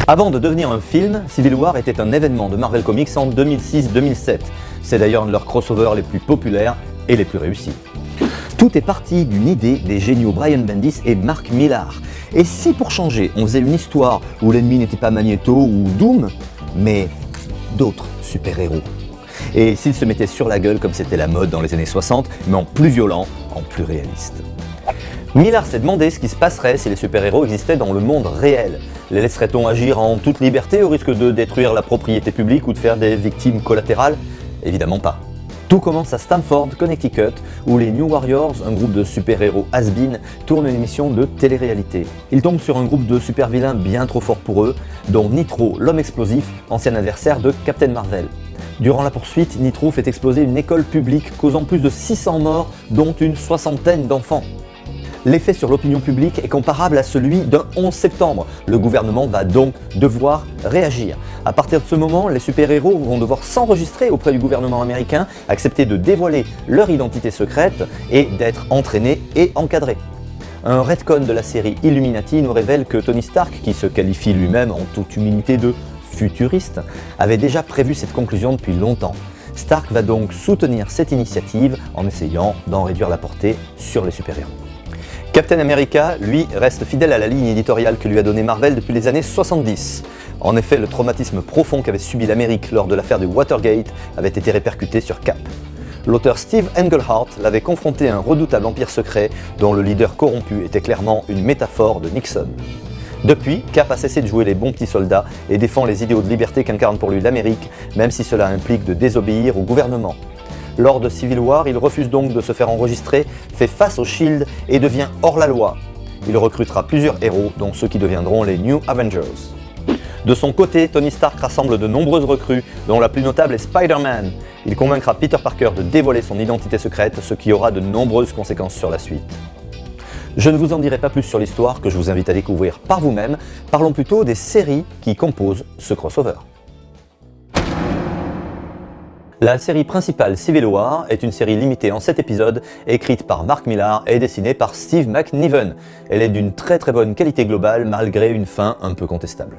Avant de devenir un film, Civil War était un événement de Marvel Comics en 2006-2007. C'est d'ailleurs un de leurs crossovers les plus populaires et les plus réussis. Tout est parti d'une idée des géniaux Brian Bendis et Mark Millar. Et si pour changer, on faisait une histoire où l'ennemi n'était pas Magneto ou Doom, mais d'autres super-héros. Et s'ils se mettaient sur la gueule comme c'était la mode dans les années 60, mais en plus violent, en plus réaliste. Millar s'est demandé ce qui se passerait si les super-héros existaient dans le monde réel. Les laisserait-on agir en toute liberté au risque de détruire la propriété publique ou de faire des victimes collatérales? Évidemment pas. Tout commence à Stamford, Connecticut, où les New Warriors, un groupe de super-héros has-been, tournent une émission de télé-réalité. Ils tombent sur un groupe de super-vilains bien trop forts pour eux, dont Nitro, l'homme explosif, ancien adversaire de Captain Marvel. Durant la poursuite, Nitro fait exploser une école publique, causant plus de 600 morts, dont une 60aine d'enfants. L'effet sur l'opinion publique est comparable à celui d'un 11 septembre. Le gouvernement va donc devoir réagir. À partir de ce moment, les super-héros vont devoir s'enregistrer auprès du gouvernement américain, accepter de dévoiler leur identité secrète et d'être entraînés et encadrés. Un retcon de la série Illuminati nous révèle que Tony Stark, qui se qualifie lui-même en toute humilité de futuriste, avait déjà prévu cette conclusion depuis longtemps. Stark va donc soutenir cette initiative en essayant d'en réduire la portée sur les super-héros. Captain America, lui, reste fidèle à la ligne éditoriale que lui a donnée Marvel depuis les années 70. En effet, le traumatisme profond qu'avait subi l'Amérique lors de l'affaire du Watergate avait été répercuté sur Cap. L'auteur Steve Englehart l'avait confronté à un redoutable empire secret dont le leader corrompu était clairement une métaphore de Nixon. Depuis, Cap a cessé de jouer les bons petits soldats et défend les idéaux de liberté qu'incarne pour lui l'Amérique, même si cela implique de désobéir au gouvernement. Lors de Civil War, il refuse donc de se faire enregistrer, fait face au Shield et devient hors-la-loi. Il recrutera plusieurs héros, dont ceux qui deviendront les New Avengers. De son côté, Tony Stark rassemble de nombreuses recrues, dont la plus notable est Spider-Man. Il convaincra Peter Parker de dévoiler son identité secrète, ce qui aura de nombreuses conséquences sur la suite. Je ne vous en dirai pas plus sur l'histoire, que je vous invite à découvrir par vous-même. Parlons plutôt des séries qui composent ce crossover. La série principale Civil War est une série limitée en 7 épisodes, écrite par Mark Millar et dessinée par Steve McNiven. Elle est d'une très bonne qualité globale malgré une fin un peu contestable.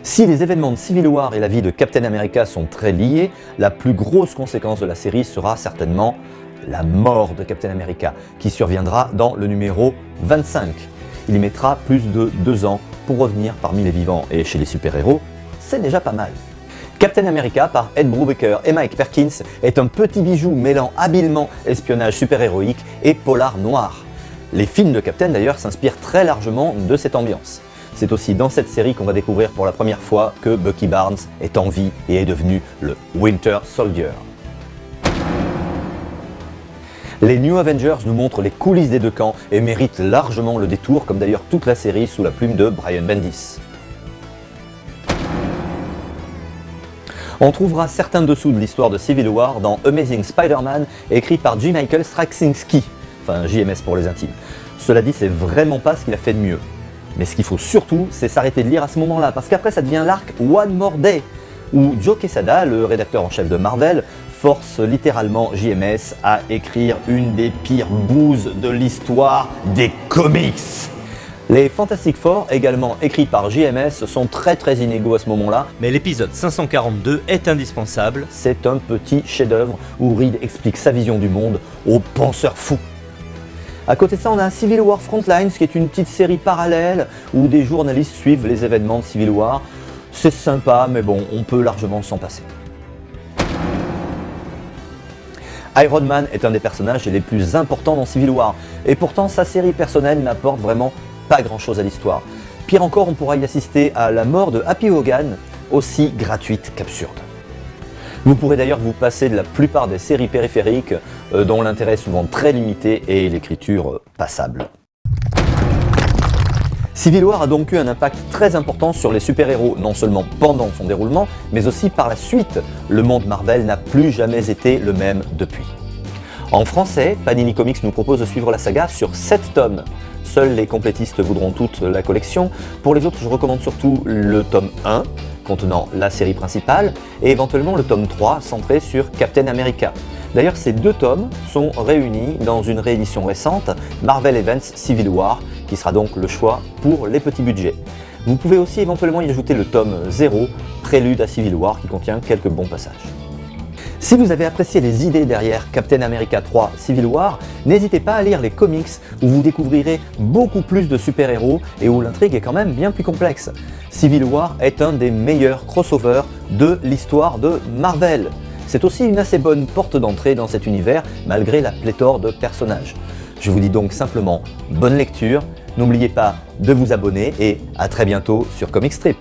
Si les événements de Civil War et la vie de Captain America sont très liés, la plus grosse conséquence de la série sera certainement la mort de Captain America, qui surviendra dans le numéro 25. Il y mettra plus de 2 ans pour revenir parmi les vivants, et chez les super-héros, c'est déjà pas mal. Captain America par Ed Brubaker et Mike Perkins est un petit bijou mêlant habilement espionnage super-héroïque et polar noir. Les films de Captain d'ailleurs s'inspirent très largement de cette ambiance. C'est aussi dans cette série qu'on va découvrir pour la première fois que Bucky Barnes est en vie et est devenu le Winter Soldier. Les New Avengers nous montrent les coulisses des deux camps et méritent largement le détour, comme d'ailleurs toute la série sous la plume de Brian Bendis. On trouvera certains dessous de l'histoire de Civil War dans Amazing Spider-Man, écrit par J. Michael Straczynski, enfin JMS pour les intimes. Cela dit, c'est vraiment pas ce qu'il a fait de mieux. Mais ce qu'il faut surtout, c'est s'arrêter de lire à ce moment-là, parce qu'après ça devient l'arc One More Day, où Joe Quesada, le rédacteur en chef de Marvel, force littéralement JMS à écrire une des pires bouses de l'histoire des comics. Les Fantastic Four, également écrits par JMS, sont très inégaux à ce moment-là, mais l'épisode 542 est indispensable. C'est un petit chef-d'œuvre où Reed explique sa vision du monde aux penseurs fous. À côté de ça, on a Civil War Frontlines, qui est une petite série parallèle où des journalistes suivent les événements de Civil War. C'est sympa, mais bon, on peut largement s'en passer. Iron Man est un des personnages les plus importants dans Civil War, et pourtant sa série personnelle n'apporte vraiment pas grand chose à l'histoire. Pire encore, on pourra y assister à la mort de Happy Hogan, aussi gratuite qu'absurde. Vous pourrez d'ailleurs vous passer de la plupart des séries périphériques dont l'intérêt est souvent très limité et l'écriture passable. Civil War a donc eu un impact très important sur les super-héros, non seulement pendant son déroulement, mais aussi par la suite. Le monde Marvel n'a plus jamais été le même depuis. En français, Panini Comics nous propose de suivre la saga sur 7 tomes. Seuls les complétistes voudront toute la collection. Pour les autres, je recommande surtout le tome 1, contenant la série principale, et éventuellement le tome 3, centré sur Captain America. D'ailleurs, ces 2 tomes sont réunis dans une réédition récente, Marvel Events Civil War, qui sera donc le choix pour les petits budgets. Vous pouvez aussi éventuellement y ajouter le tome 0, Prélude à Civil War, qui contient quelques bons passages. Si vous avez apprécié les idées derrière Captain America 3 Civil War, n'hésitez pas à lire les comics où vous découvrirez beaucoup plus de super-héros et où l'intrigue est quand même bien plus complexe. Civil War est un des meilleurs crossovers de l'histoire de Marvel. C'est aussi une assez bonne porte d'entrée dans cet univers malgré la pléthore de personnages. Je vous dis donc simplement bonne lecture, n'oubliez pas de vous abonner et à très bientôt sur Comic Strip.